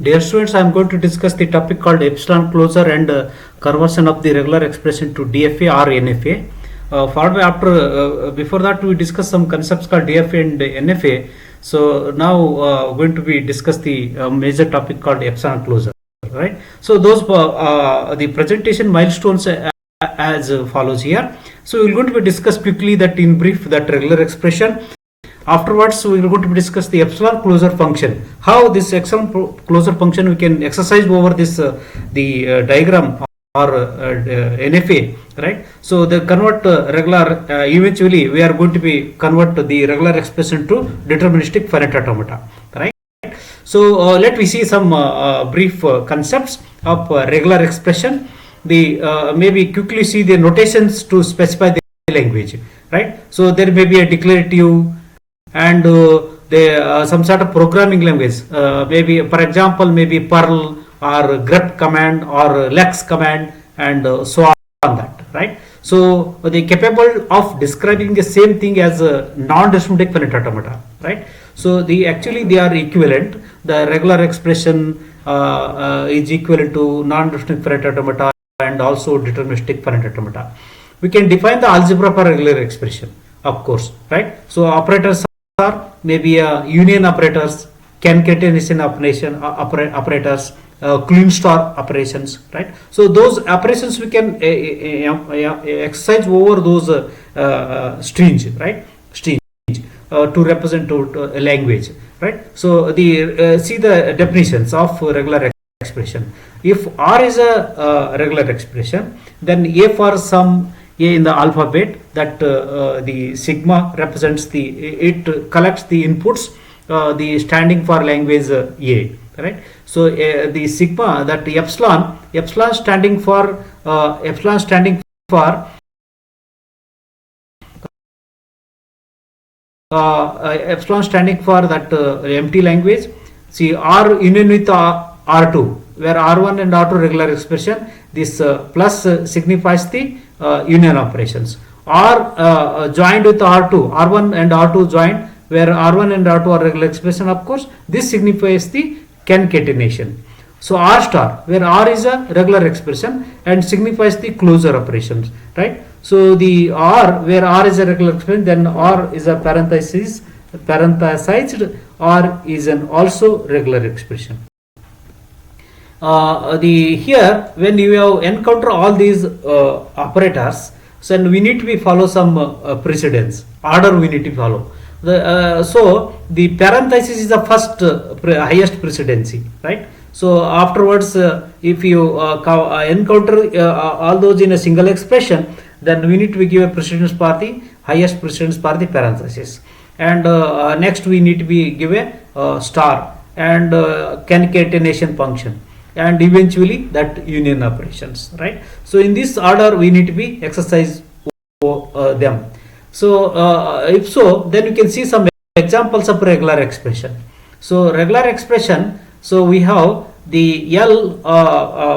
Dear students, I am going to discuss the topic called epsilon closure and conversion of the regular expression to DFA or NFA. Before that, we discuss some concepts called DFA and NFA. So now going to be discuss the major topic called epsilon closure, right? So those the presentation milestones as follows here. So we are going to be discuss quickly that in brief that regular expression. Afterwards, we are going to discuss the epsilon closure function. How this epsilon closure function we can exercise over this diagram or NFA, right? So the convert regular eventually we are going to be convert the regular expression to deterministic finite automata, right? So let me see some brief concepts of regular expression. The maybe quickly see the notations to specify the language, right? So there may be a declarative and some sort of programming language, maybe for example maybe Perl or grep command or lex command and so on that, right? So they capable of describing the same thing as a non-deterministic finite automata, right? So the actually they are equivalent. The regular expression is equivalent to non-deterministic finite automata and also deterministic finite automata. We can define the algebra for regular expression, of course, right? So operators are maybe union operators, concatenation operators, Klein star operations, right? So those operations we can exercise over those strings, right? Strings to represent to a language, right? So the see the definitions of regular expression. If R is a regular expression, then A for some A in the alphabet, that the sigma represents the, it collects the inputs, the standing for language A, right? So the sigma, that epsilon standing for epsilon standing for that empty language. See R union with R2, where R1 and R2 regular expression, this plus signifies the union operations. R joined with R2, R1 and R2 joined, where R1 and R2 are regular expression, of course, this signifies the concatenation. So R star, where R is a regular expression and signifies the closure operations, right? So the R, where R is a regular expression, then R is a parenthesized, R is an also regular expression. The here when you have encounter all these operators, so we need to be follow some precedence order we need to follow. So the parenthesis is the first highest precedency, right? So afterwards, if you encounter all those in a single expression, then we need to give a precedence for the highest precedence for the parenthesis, and next we need to be give a star and concatenation function, and eventually that union operations, right? So in this order we need to be exercise them. So if so, then you can see some examples of regular expression. So regular expression, so we have the L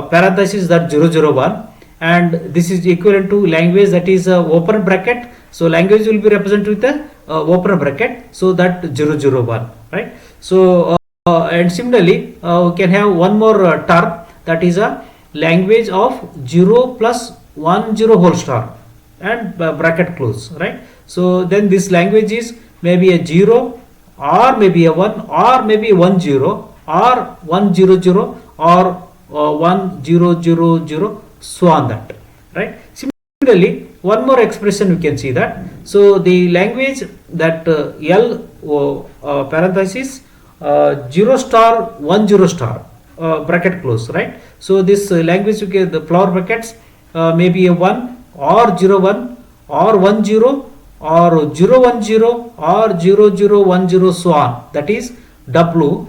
parenthesis that 001, and this is equivalent to language that is open bracket. So language will be represented with a open bracket, so that 001, right? So and similarly we can have one more term, that is a language of 0 plus 10 whole star and bracket close, right? So then this language is maybe a 0 or maybe a 1 or maybe 10 or 100 or 1000, so on that, right? Similarly, one more expression we can see that. So the language that L parenthesis 0 star 10 star bracket close, right? So this language you get the flower brackets maybe a 1 or 01 or 10 or 010 or 0010, so on, that is W.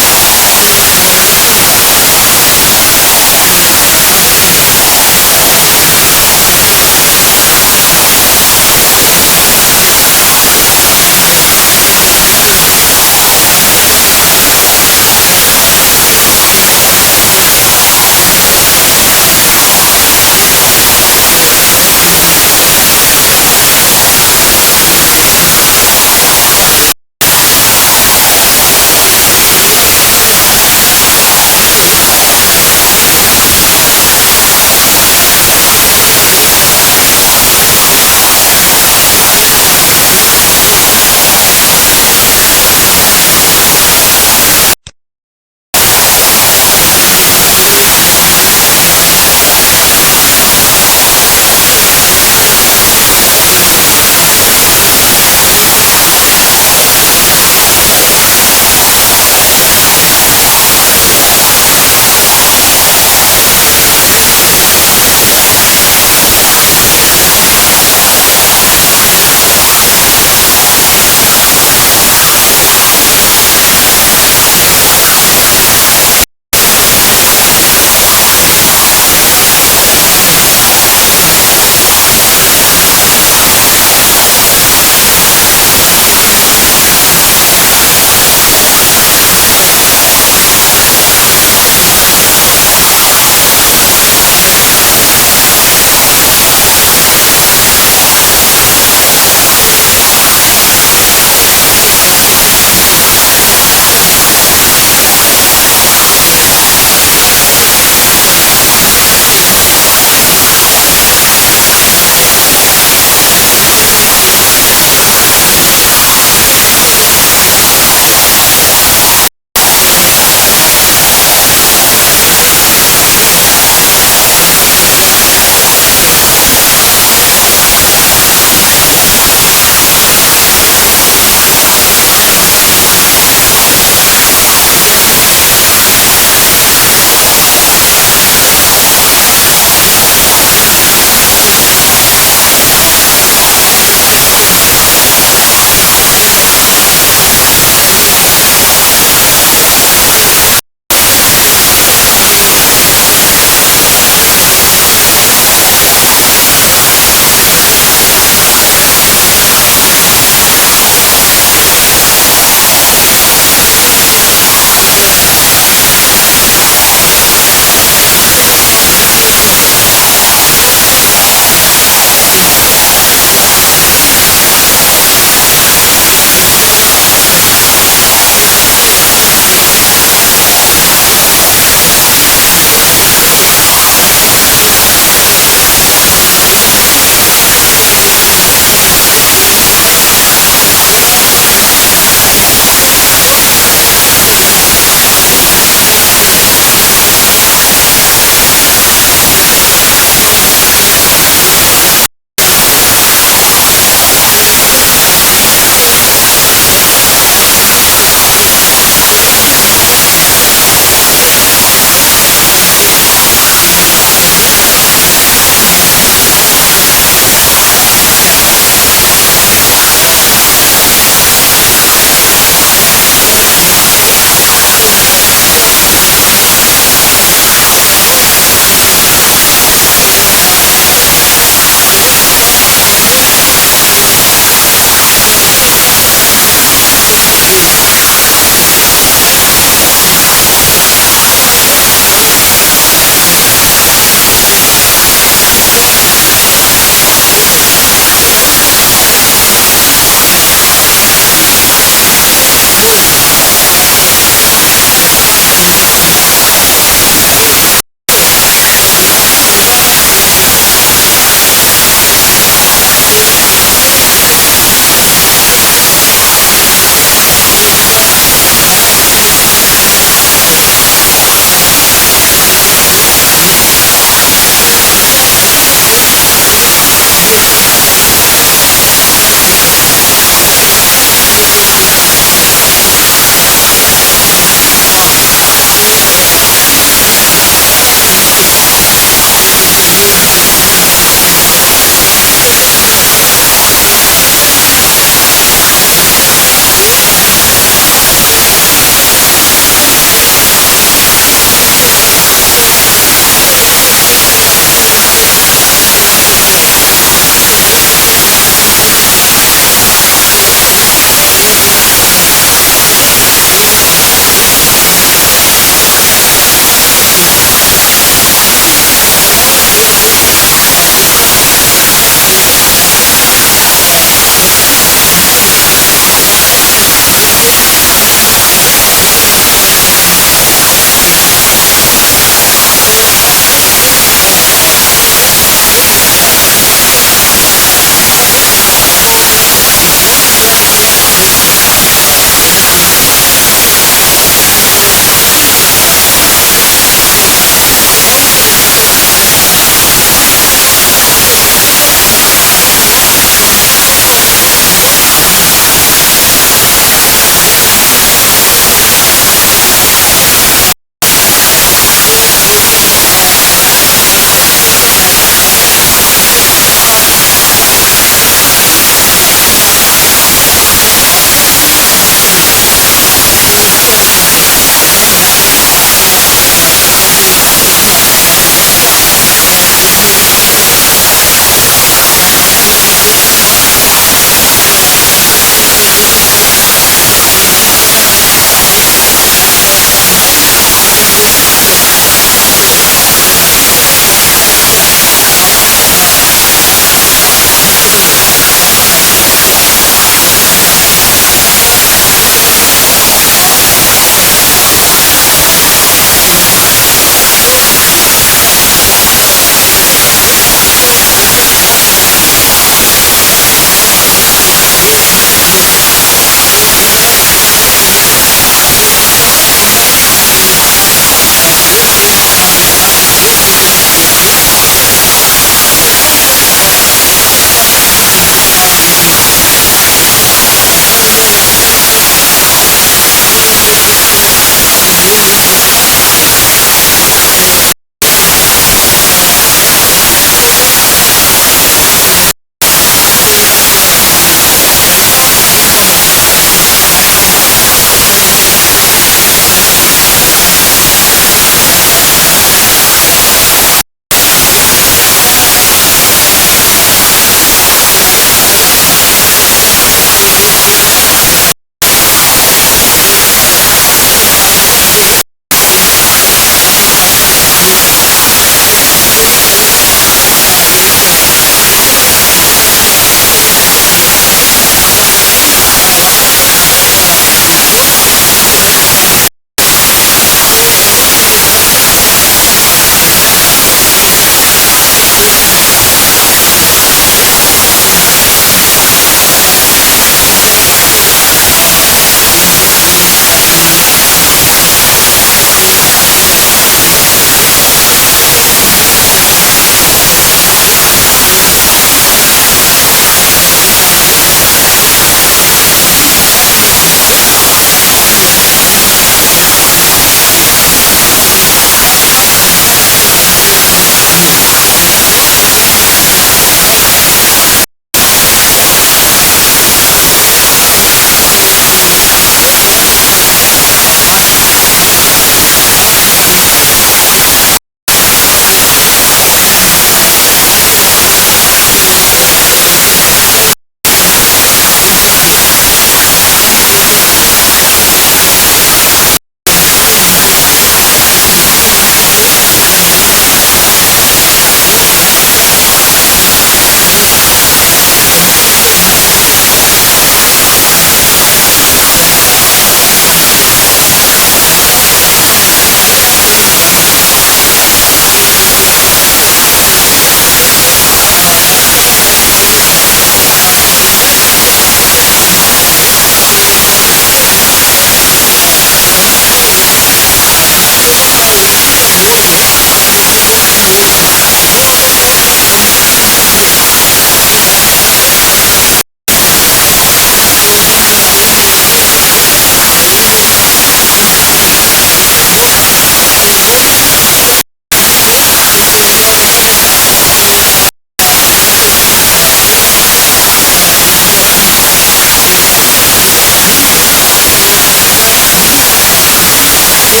of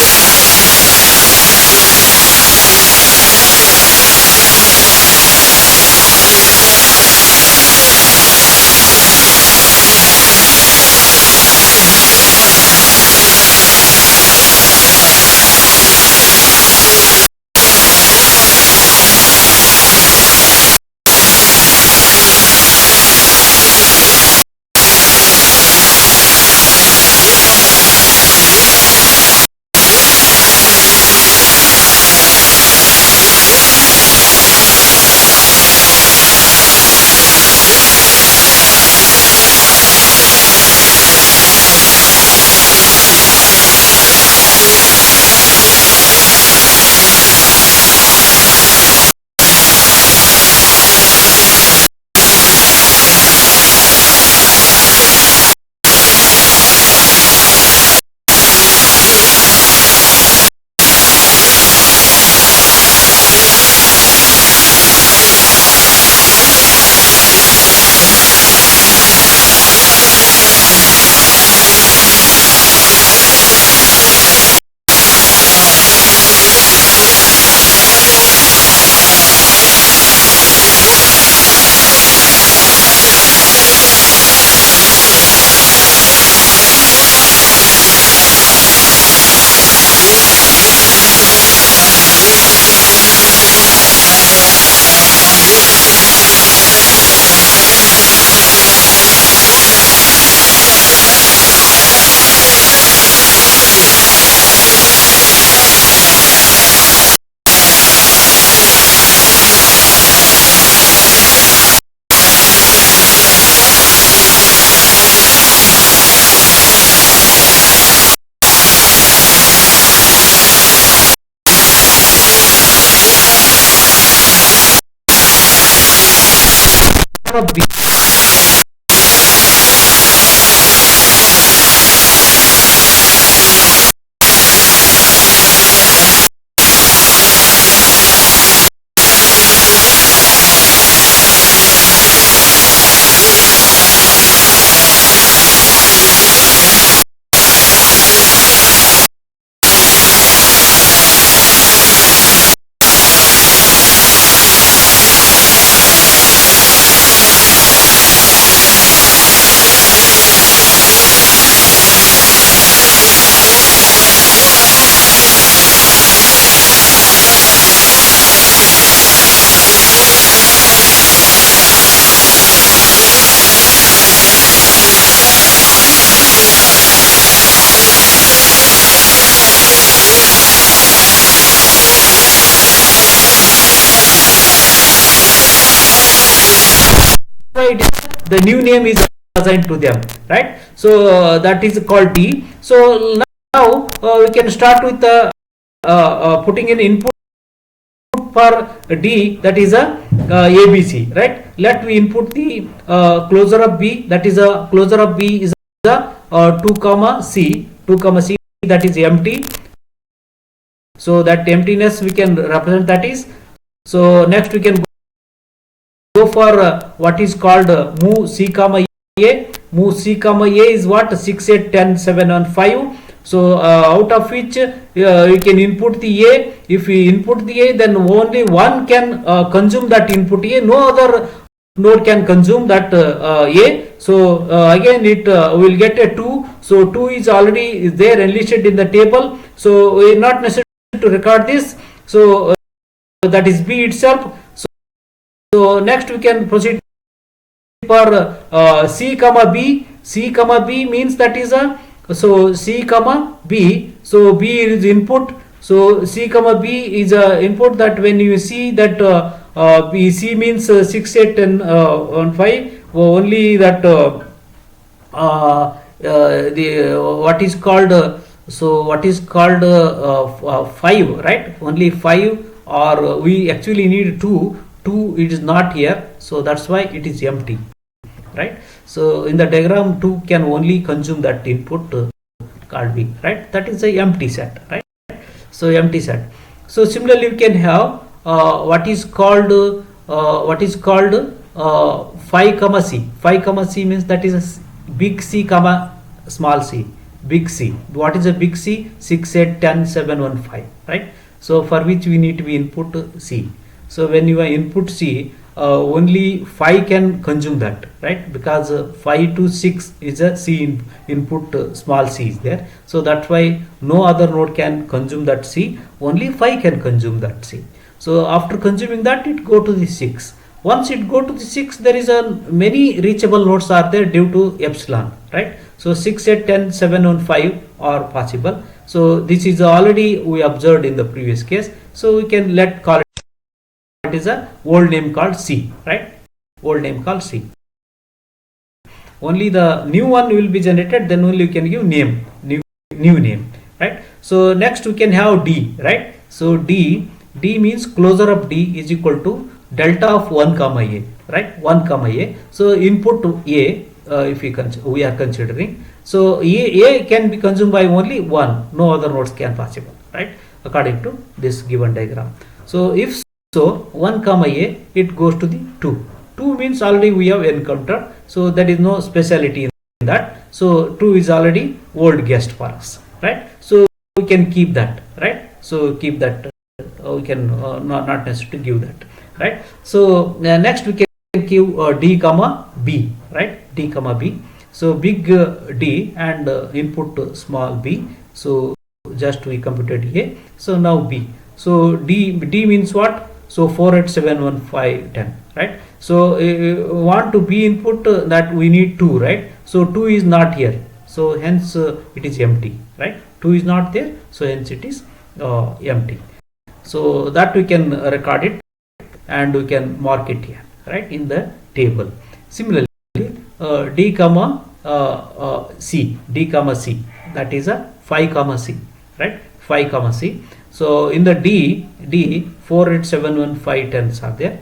B. The new name is assigned to them, right? So that is called D. So now we can start with putting in input for D, that is a ABC, right? Let we input the closure of B, that is a closure of B is a 2 comma C, that is empty. So that emptiness we can represent, that is. So next we can go for what is called move C comma A. Move C comma A is what? 6, 8, 10, 7 and 5. So out of which we can input the A. If we input the A, then only one can consume that input A. No other node can consume that A. So again it will get a 2. So 2 is already there enlisted in the table. So we are not necessary to record this. So that is B itself. So next we can proceed for C comma B. C comma B means that is a, so C comma B. So B is input. So C comma B is a input. That when you see that B, C means 6, 8 and 5. Only that the what is called so what is called 5, right? Only 5, or we actually need 2. 2 it is not here, so that's why it is empty, right? So in the diagram 2 can only consume that input called B, right? That is a empty set, right? So empty set. So similarly we can have what is called 5 comma C. 5 comma C means that is a big C comma small c, big C. What is a big C? 6, 8, 10, 7, 1, 5, right? So for which we need to be input C. So when you are input C, only 5 can consume that, right? Because 5 to 6 is a C input, small c is there. So that's why no other node can consume that C, only 5 can consume that C. So after consuming that, it go to the 6. Once it go to the 6, there is a many reachable nodes are there due to epsilon, right? So 6, 8, 10, 7, 1, 5 are possible. So this is already we observed in the previous case. So we can call it is a old name called C, right? Old name called C. Only the new one will be generated, then only you can give name, new name, right? So next we can have D, right? So D means closure of D is equal to delta of 1 comma A, right? 1 comma A. So input to A, if we are considering, so A can be consumed by only 1, no other nodes can possible, right? According to this given diagram. So if so 1 comma A, it goes to the 2. 2 means already we have encountered, so there is no speciality in that. So 2 is already old guest for us, right? So we can keep that, right? So keep that, we can not necessary to give that, right? So next we can give D comma B, right? D comma B. So big D and input small b. So just we computed A. So now B. So D means what? So 4, 8, 7, 1, 5, 10, right? So want to B input, that we need 2, right? So 2 is not here. So hence it is empty, right? 2 is not there. So hence it is empty. So that we can record it and we can mark it here, right, in the table. Similarly, D comma C, D comma C, that is a 5 comma C, right? 5 comma C. So in the D 4, 8, 7, 1, 5, 10s are there.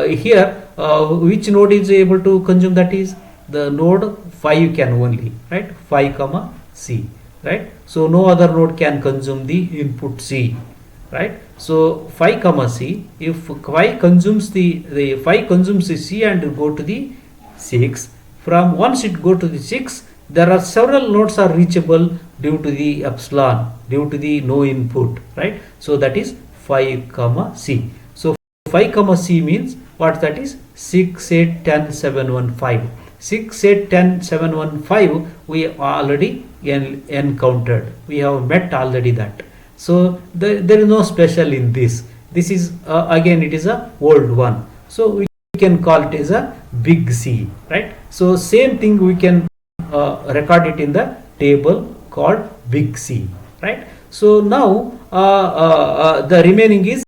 Here which node is able to consume? That is the node 5 can only, right? 5 comma C, right? So no other node can consume the input C, right? So 5 comma C, if 5 consumes the 5 consumes the C and go to the 6, from once it go to the 6, there are several nodes are reachable due to the epsilon, due to the no input, right? So that is 5 comma C. So 5 comma C means what? That is 6, 8, 10, 7, 1, 5. 6, 8, 10, 7, 1, 5 we already encountered. We have met already that. So there is no special in this. This is again it is a old one. So we can call it as a big C, right? So same thing we can record it in the table called big C, right? So now the remaining is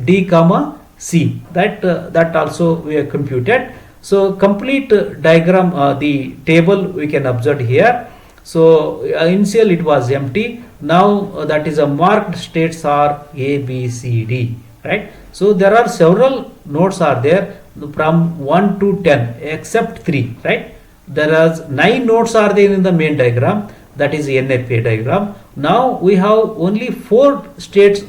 D comma C, that also we have computed. So complete diagram, the table we can observe here. So initial it was empty. Now that is a marked states are A, B, C, D, right? So there are several nodes are there from 1 to 10 except 3, right? There are 9 nodes are there in the main diagram, that is NFA diagram. Now we have only 4 states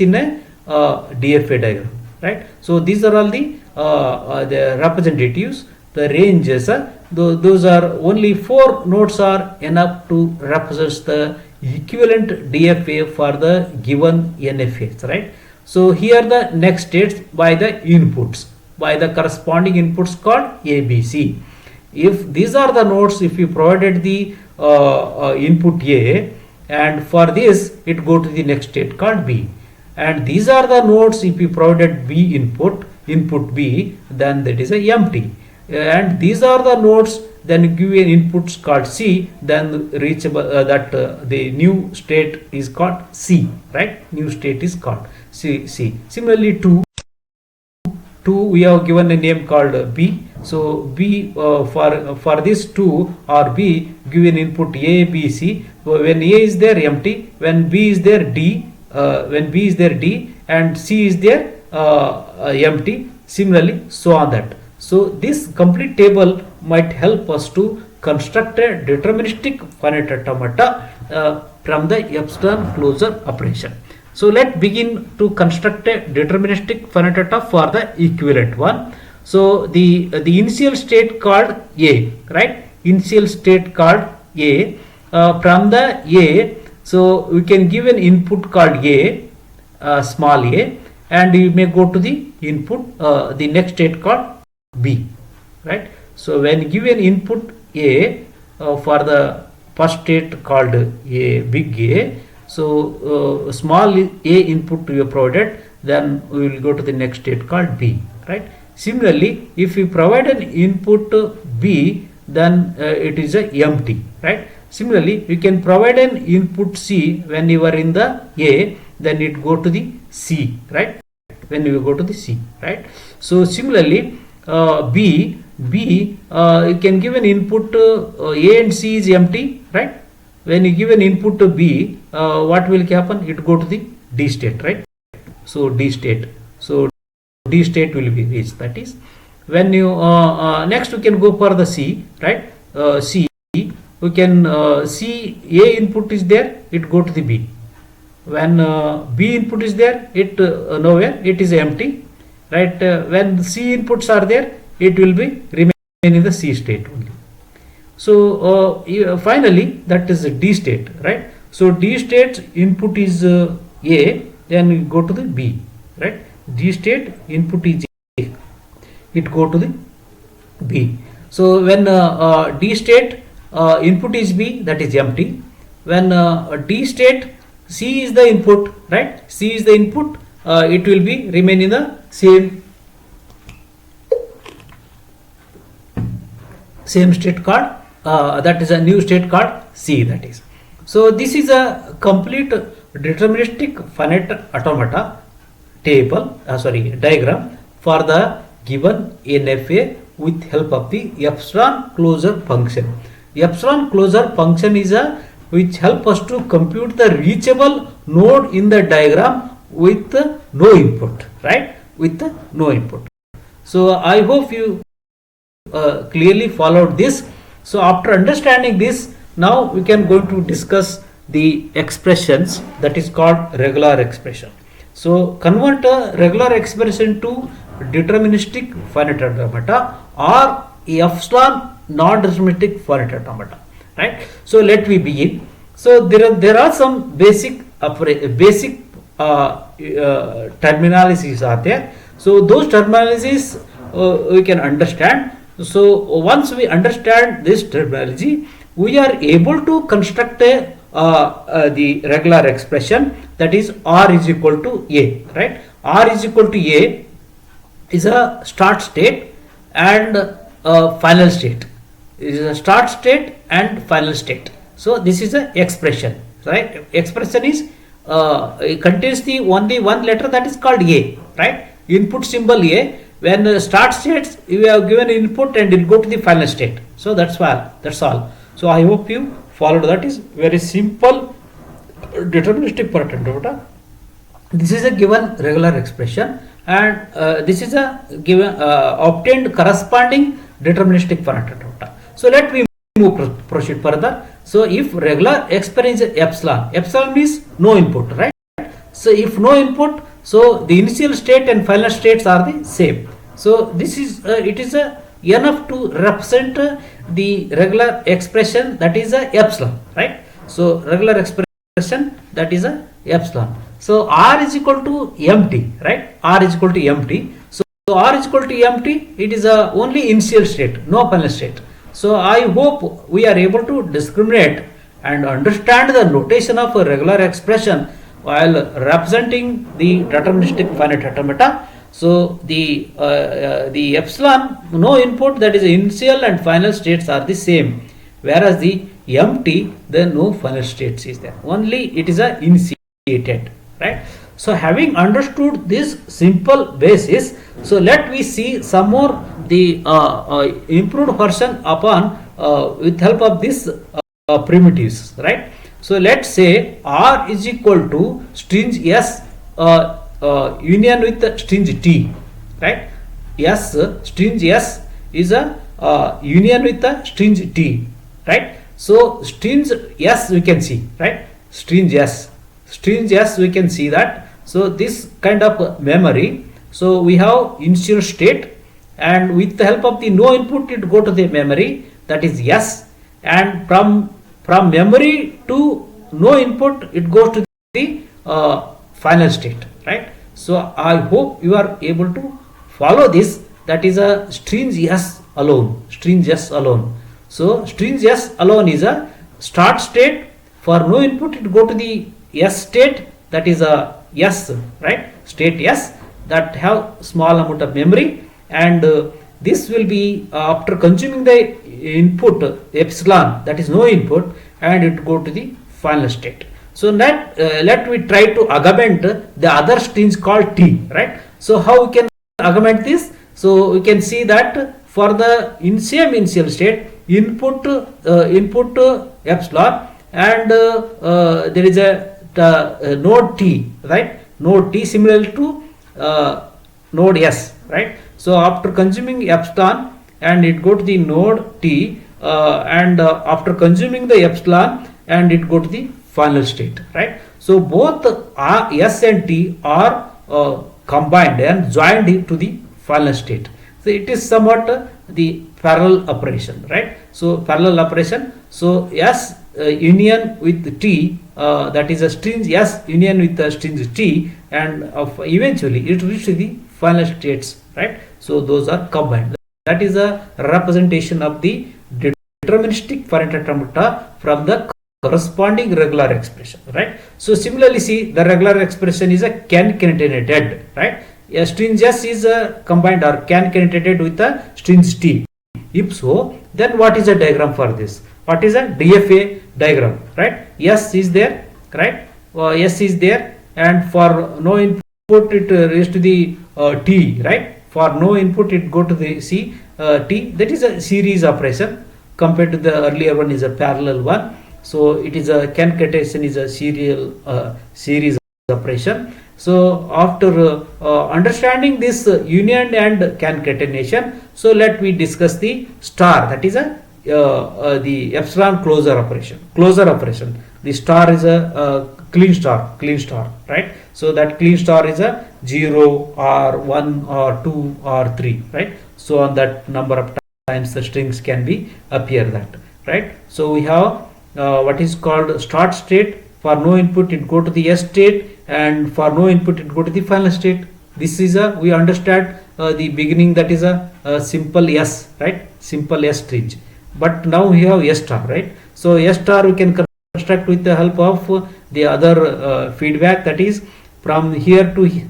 in a DFA diagram, right? So these are all the representatives, the ranges. Those are only 4 nodes are enough to represent the equivalent DFA for the given NFAs, right? So here the next states by the inputs, by the corresponding inputs called ABC. If these are the nodes, if you provided the input A, and for this it go to the next state called B, and these are the nodes if you provided B input B, then that is a empty, and these are the nodes then give an inputs called C, then reachable the new state is called C, right? New state is called C. Similarly 2 we have given a name called B. So B for this 2 or B give an input A, B, C. When A is there empty, when B is there D, when B is there D, and C is there empty. Similarly, so on that. So this complete table might help us to construct a deterministic finite automata from the epsilon closure operation. So let's begin to construct a deterministic finite automata for the equivalent one. So the initial state called A, right? Initial state called A. from the A, so we can give an input called A, small a, and you may go to the input, the next state called B, right? So when given input A, for the first state called A, big A, so small a input you have provided, then we will go to the next state called B, right? Similarly, if you provide an input B, then it is a empty, right? Similarly, you can provide an input C when you are in the A, then it go to the C, right? When you go to the C, right? So similarly, B, you can give an input A and C is empty, right? When you give an input to B, what will happen? It go to the D state, right? So D state. So D state will be reached. That is when you next we can go for the C, right? C, we can C A input is there, it go to the B. When B input is there, it nowhere, it is empty, right? When C inputs are there, it will be remain in the C state only. So finally that is D state, right? So D state input is A, then we go to the B, right? D state input is A, it go to the B. So when D state input is B, that is empty. When D state C is the input, right? C is the input, it will be remain in the same state called, that is a new state called C, that is. So this is a complete deterministic finite automata table, diagram for the given NFA with help of the epsilon closure function. Epsilon closure function is a which help us to compute the reachable node in the diagram with no input, right? With no input. So I hope you clearly followed this. So after understanding this, now we can go to discuss the expressions that is called regular expression. So convert a regular expression to deterministic finite automata or epsilon non-deterministic finite automata, right? So let me begin. So there are some basic terminologies are there. So those terminologies we can understand. So once we understand this terminology, we are able to construct the regular expression, that is R is equal to A, right? R is equal to A is a start state and final state. It is a start state and final state. So this is a expression, right? Expression is it contains the only one letter, that is called A, right? Input symbol A. When start states, you have given input and it will go to the final state. So that's all. So I hope you followed. That is very simple deterministic finite automata. This is a given regular expression, and this is a given obtained corresponding deterministic finite automata. So let me proceed further. So if regular expression is epsilon means no input, right? So if no input, so the initial state and final states are the same. So this is it is enough to represent the regular expression, that is a epsilon, right? So regular expression, that is a epsilon. So R is equal to empty, right? R is equal to empty. So R is equal to empty. It is only initial state, no final state. So I hope we are able to discriminate and understand the notation of a regular expression while representing the deterministic finite automata. So the epsilon no input, that is initial and final states are the same, whereas the empty, then no final states is there, only it is a initiated, right? So having understood this simple basis, so let me see some more the improved version upon with help of this primitives, right? So let's say R is equal to string S union with the string T, right? S, string S is a union with the string T, right? So strings S we can see, right? Strings S we can see that. So this kind of memory, so we have initial state, and with the help of the no input it go to the memory, that is S, and from from memory to no input, it goes to the final state, right? So I hope you are able to follow this. That is a string yes alone, string yes alone. So string yes alone is a start state. For no input, it go to the yes state, that is a yes, right? State yes, that have small amount of memory, and this will be after consuming the input epsilon, that is no input, and it go to the final state. So that let we try to augment the other strings called t, right? So how we can augment this? So we can see that for the same initial state, input epsilon, and there is a node t, right? Node t similar to node s, right? So after consuming epsilon, and it go to the node t, and after consuming the epsilon, and it go to the final state, right? So both s and t are combined and joined to the final state. So it is somewhat the parallel operation, right? So parallel operation. So s union with t, that is a string s union with the string t, and eventually it reaches the final states, right? So those are combined. That is a representation of the deterministic finite automata from the corresponding regular expression, right? So similarly, see, the regular expression is a concatenated, right? A string s is combined or concatenated with the string t. If so, then what is the diagram for this? What is a DFA diagram, right? S is there, right? S is there, and for no input it reaches to the t, right? For no input it go to the t. That is a series operation. Compared to the earlier one is a parallel one. So it is a concatenation is a series operation. So after understanding this union and concatenation, so let me discuss the star, that is a the epsilon closure operation. The star is a clean star, right? So that clean star is a 0 or 1 or 2 or 3, right? So on that number of times the strings can be appear that, right? So we have what is called start state. For no input it go to the S state, and for no input it go to the final state. This is a, we understand the beginning, that is a simple S, right? Simple S string. But now we have S star, right? So S star we can construct with the help of the other feedback, that is from here to here.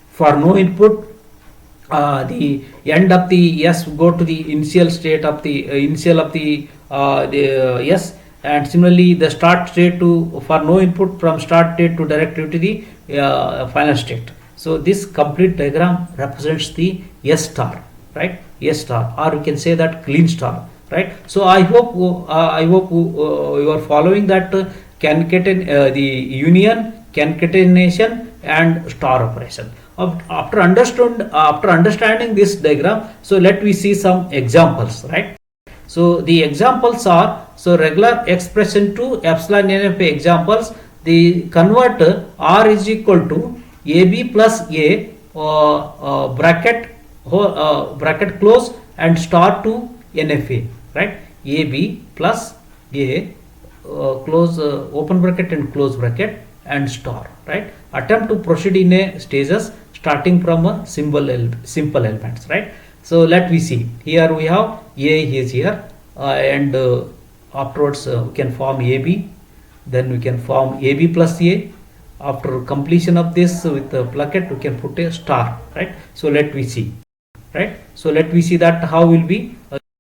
For no input, the end of the S go to the initial state of the initial of the S, and similarly the start state to, for no input, from start state to directly to the final state. So this complete diagram represents the S star, right? S star, or we can say that clean star, right? So I hope you are following that the union, concatenation, and star operation. After understanding this diagram, so let we see some examples, right? So the examples are, so regular expression to epsilon NFA examples, the convert R is equal to AB plus A bracket close and star to NFA, right? AB plus A close open bracket and close bracket and star, right? Attempt to proceed in a stages starting from a simple elements, right? So let we see. Here we have A is here, and afterwards we can form AB. Then we can form AB plus A. After completion of this with the bracket, we can put a star, right? So let we see, right? So let we see that how will be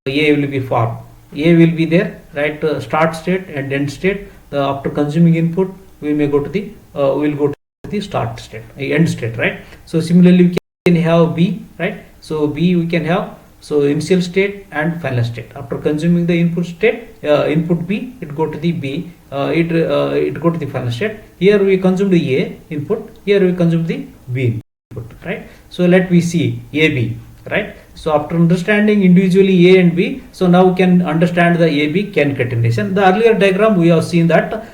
A will be formed. A will be there, right? Start state and end state. After consuming input, we may go to the we will go to the start state, end state, right? So similarly we can have B, right? So B we can have, so initial state and final state. After consuming the input state, input B, it go to the B, it go to the final state. Here we consume the A input, here we consume the B input, right? So let we see AB, right? So after understanding individually A and B, so now we can understand the AB concatenation. The earlier diagram we have seen that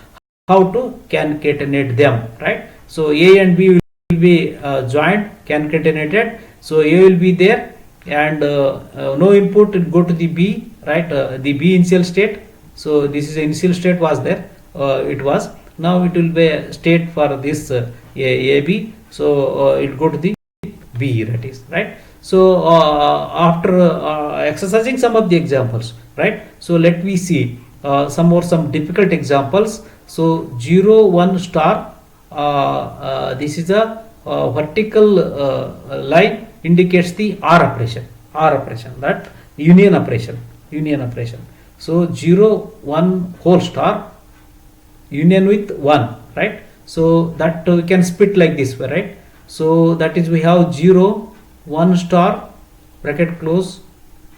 how to concatenate them, right? So A and B will be joined, concatenated. So A will be there, and no input, it go to the B, right? The B initial state, So this is the initial state was there, it was, now it will be a state for this AB. So it go to the B, that is right. So after exercising some of the examples, right, so let me see some difficult examples. So 0 1 star, this is a vertical line indicates the R operation, that union operation. So 0 1 whole star union with 1, right. So that we can split like this way, right. So that is, we have 0 1 star bracket close,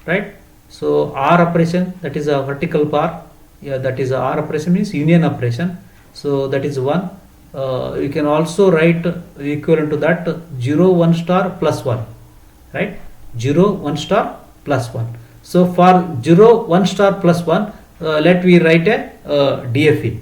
right. So R operation, that is a vertical bar, yeah, that is a R operation means union operation. So that is 1. You can also write equivalent to that 0 1 star plus 1, right. 0 1 star plus 1. So for 0 1 star plus 1, let we write a DFA,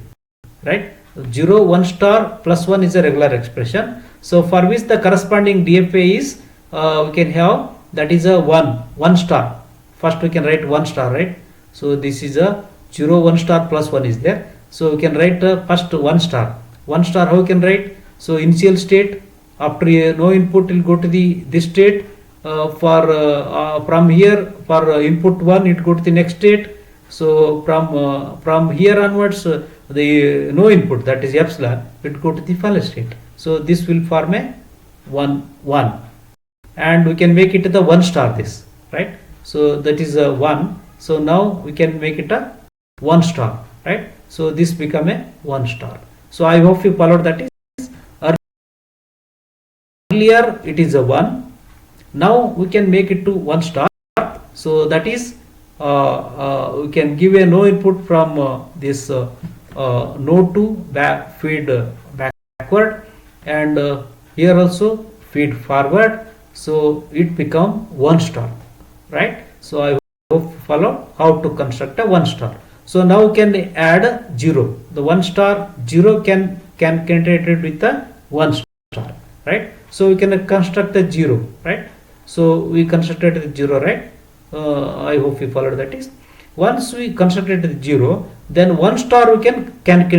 right. 0 1 star plus 1 is a regular expression. So for which the corresponding DFA is, we can have, that is a 1 star. First we can write 1 star, right. So this is a 0 1 star plus 1 is there. So we can write first 1 star. 1 star how we can write? So initial state, after no input will go to this state. From here, for input 1 it go to the next state. So from here onwards, the no input, that is epsilon, it go to the final state. So this will form a 1, and we can make it the 1 star this, right. So that is a 1. So now we can make it a 1 star, right. So this become a 1 star. So I hope you followed that. Is earlier it is a 1. Now we can make it to 1 star. So that is, we can give a no input from this node to feed backward, and here also feed forward. So it become 1 star, right. So I hope you follow how to construct a 1 star. So now we can add 0. The 1 star 0 can connected with the 1 star, right. So we can construct the 0, right. So we constructed the 0, right. I hope you followed that. Is once we constructed the 0, then 1 star we can connect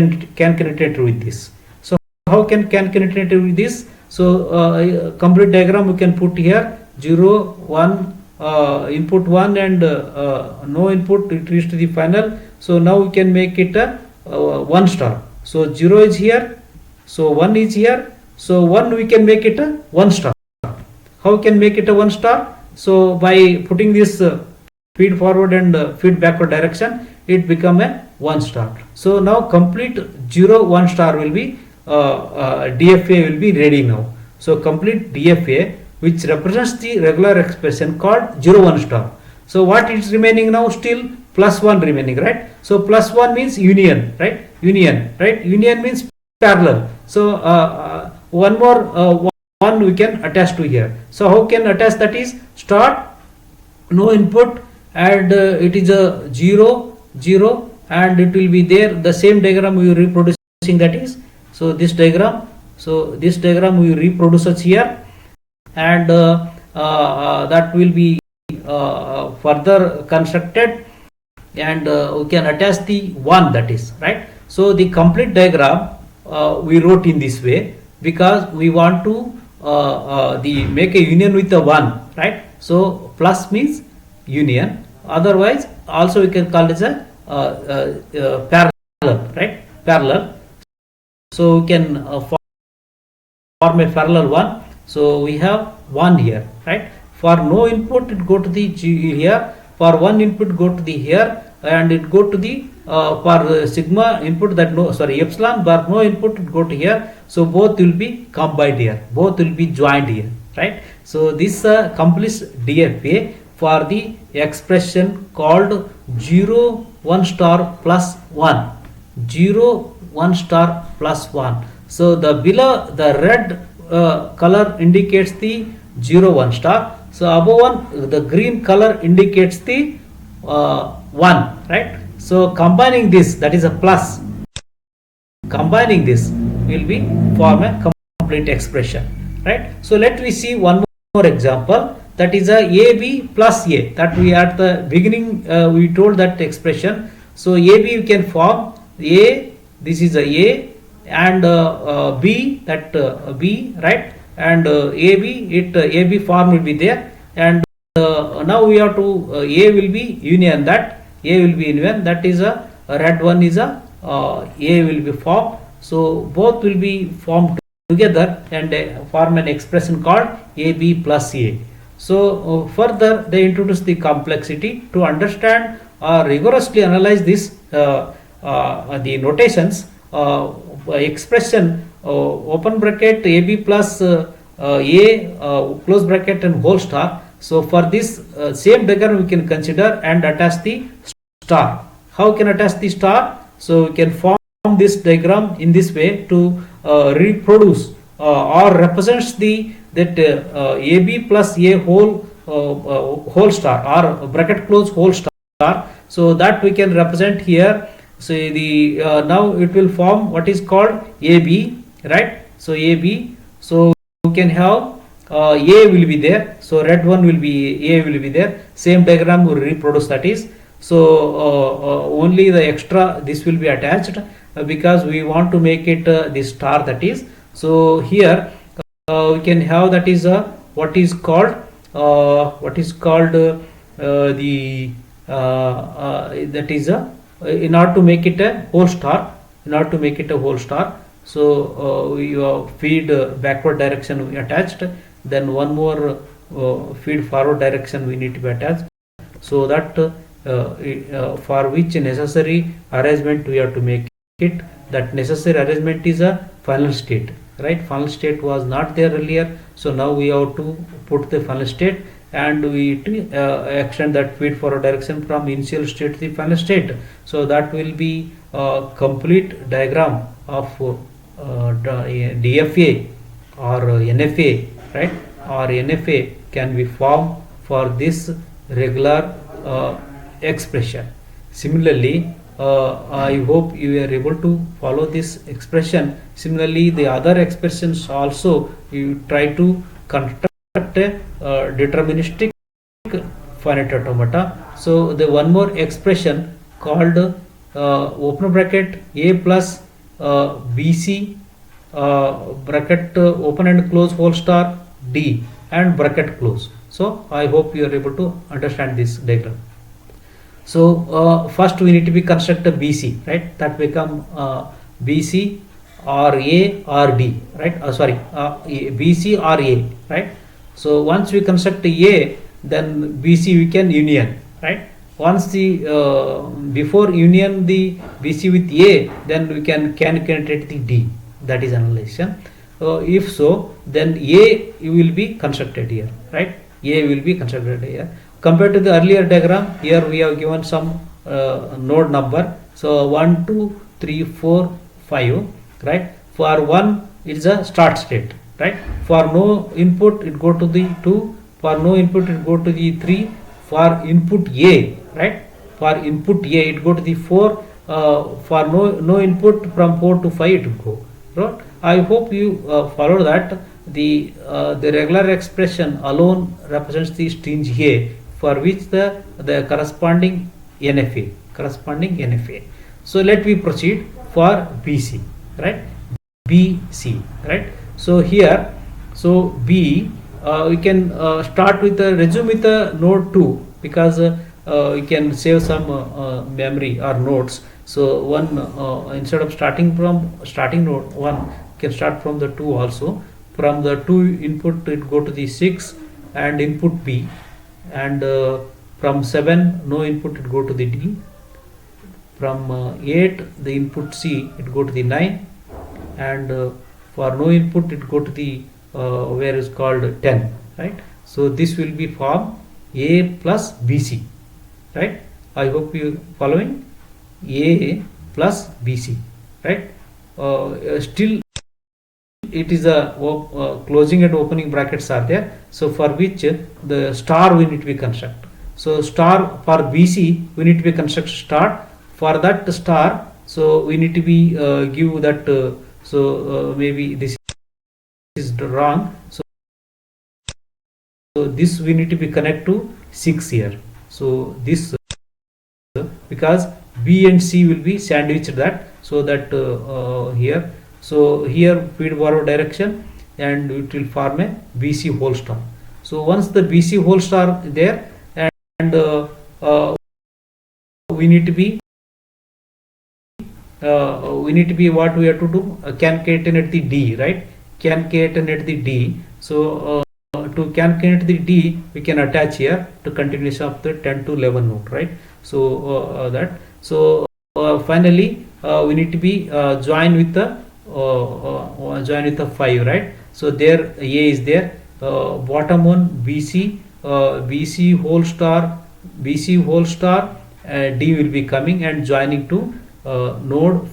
it with this. So how can connect it with this? So complete diagram we can put here. 0 1 input 1 and no input, it reached to the final. So now we can make it a 1 star. So 0 is here, so 1 is here. So 1 we can make it a 1 star. How can make it a 1 star? So by putting this feed forward and feed backward direction, it become a 1 star. So now complete 0 1 star will be DFA will be ready now. So complete DFA, which represents the regular expression called 0 1 star. So what is remaining now? Still plus 1 remaining, right. So plus 1 means union, right. Union means parallel. So one more 1 we can attach to here. So how can attach? That is, start no input, and it is a 0 0, and it will be there. The same diagram we are reproducing, that is, so this diagram. So this diagram we reproduce it here, and that will be further constructed, and we can attach the 1, that is, right. So the complete diagram we wrote in this way because we want to make a union with the 1, right. So plus means union, otherwise also we can call it as a parallel, right. Parallel. So we can form a parallel 1. So we have 1 here, right. For no input it go to the here, for 1 input go to the here, and it go to the for sigma input, that no, sorry, epsilon bar no input it go to here. So both will be combined here, both will be joined here, right. So this completes DFA for the expression called 0 1 star plus 1, 0 1 star plus 1. So the below the red color indicates the 0 1 star. So above 1 the green color indicates the 1, right. So combining this, that is a plus, combining this will be form a complete expression, right. So let me see one more example, that is a AB plus A, that we at the beginning we told that expression So AB we can form A, this is a A, and B, that B, right, and AB, AB form will be there, and now we have to A will be union, that A will be union, that is a red one is a A will be formed. So both will be formed together and form an expression called AB plus A. So further they introduce the complexity to understand or rigorously analyze this the notations, expression open bracket AB plus A close bracket and whole star. So for this same diagram we can consider and attach the star. How can attach the star? So we can form this diagram in this way to reproduce or represents the that AB plus A whole star or bracket close whole star. So that we can represent here. So the now it will form what is called AB, right? So AB. So we can have A will be there. So red one will be A will be there. Same diagram will reproduce, that is. So only the extra this will be attached because we want to make it the star, that is. So here we can have that is what is called the that is in order to make it a whole star. So we feed backward direction we attached, then one more feed forward direction we need to be attached, so that for which necessary arrangement we have to make it. That necessary arrangement is a final state, right? Final state was not there earlier, so now we have to put the final state, and we extend that feed forward direction from initial state to the final state. So that will be a complete diagram of DFA or NFA, right? Or NFA can be formed for this regular expression. Similarly, I hope you are able to follow this expression. Similarly, the other expressions also you try to construct a deterministic finite automata. So the one more expression called open bracket A plus BC bracket open and close whole star D and bracket close. So I hope you are able to understand this diagram. So first we need to be construct a BC, right? That become BC or A or D, right? BC or A, right? So once we construct A, then BC we can union, right? Once the before union the BC with A, then we can penetrate the D. That is analyzation. If so, then A will be constructed here, right? A will be constructed here. Compared to the earlier diagram, here we have given some node number. So 1, 2, 3, 4, 5, right? For 1 it is a start state, right? For no input it go to the 2. For no input it go to the 3. For input A, right? For input A it go to the 4. For no input from 4 to 5 it will go. Right? I hope you follow that. The regular expression alone represents the string A, for which the corresponding NFA. So let me proceed for BC, right? BC, right? So here, so B, we can start with resume with node 2, because we can save some memory or nodes. So one instead of starting from starting node 1, can start from the 2 also. From the 2 input it go to the 6 and input B, and from 7 no input it go to the D. From 8 the input C it go to the 9, and for no input it go to the where is called 10, right? So this will be form A plus BC, right? I hope you following. A plus BC, right? Still it is a closing and opening brackets are there, so for which the star we need to be construct. So star for BC we need to be construct star. For that star, so we need to be give that maybe this is wrong, so this we need to be connect to 6 here. So this because B and C will be sandwiched that, so that here, so here feed forward direction, and it will form a BC whole star. So once the BC whole star there, and we need to be what we have to do, concatenate the D, right? Concatenate the D. So to concatenate the D, we can attach here to continuation of the 10 to 11 node, right? So that, so finally we need to be join with the 5, right? So there A is there, bottom one BC, BC whole star, BC whole star, D will be coming and joining to node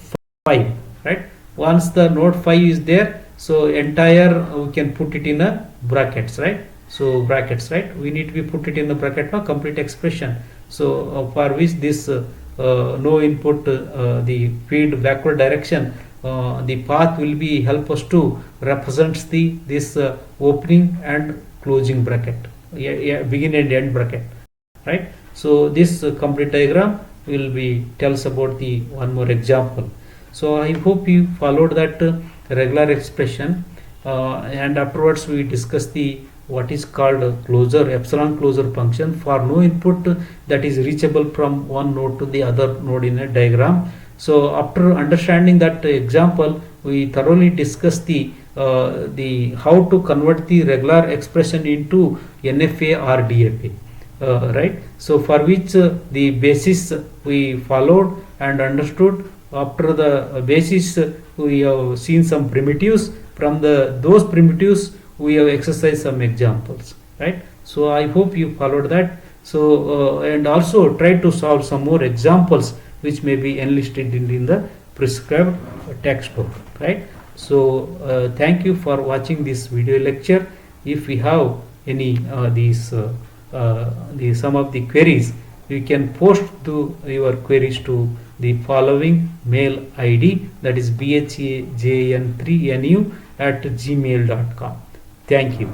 5, right? Once the node 5 is there, so entire we can put it in a brackets, right? So brackets, right? We need to be put it in the bracket now, complete expression. So for which this no input, the feed backward direction, the path will be help us to represents the this opening and closing bracket, begin and end bracket, right? So this complete diagram will be tells about the one more example. So I hope you followed that regular expression, and afterwards we discuss the what is called closure, epsilon closure function for no input that is reachable from one node to the other node in a diagram. So after understanding that example, we thoroughly discuss the how to convert the regular expression into NFA or DFA. Right, so for which the basis we followed and understood. After the basis, we have seen some primitives. From those primitives, we have exercised some examples, right? So I hope you followed that. So and also try to solve some more examples which may be enlisted in the prescribed textbook, right? So thank you for watching this video lecture. If we have any some of the queries, you can post to your queries to the following mail ID, that is bhajan3nu@gmail.com. Thank you.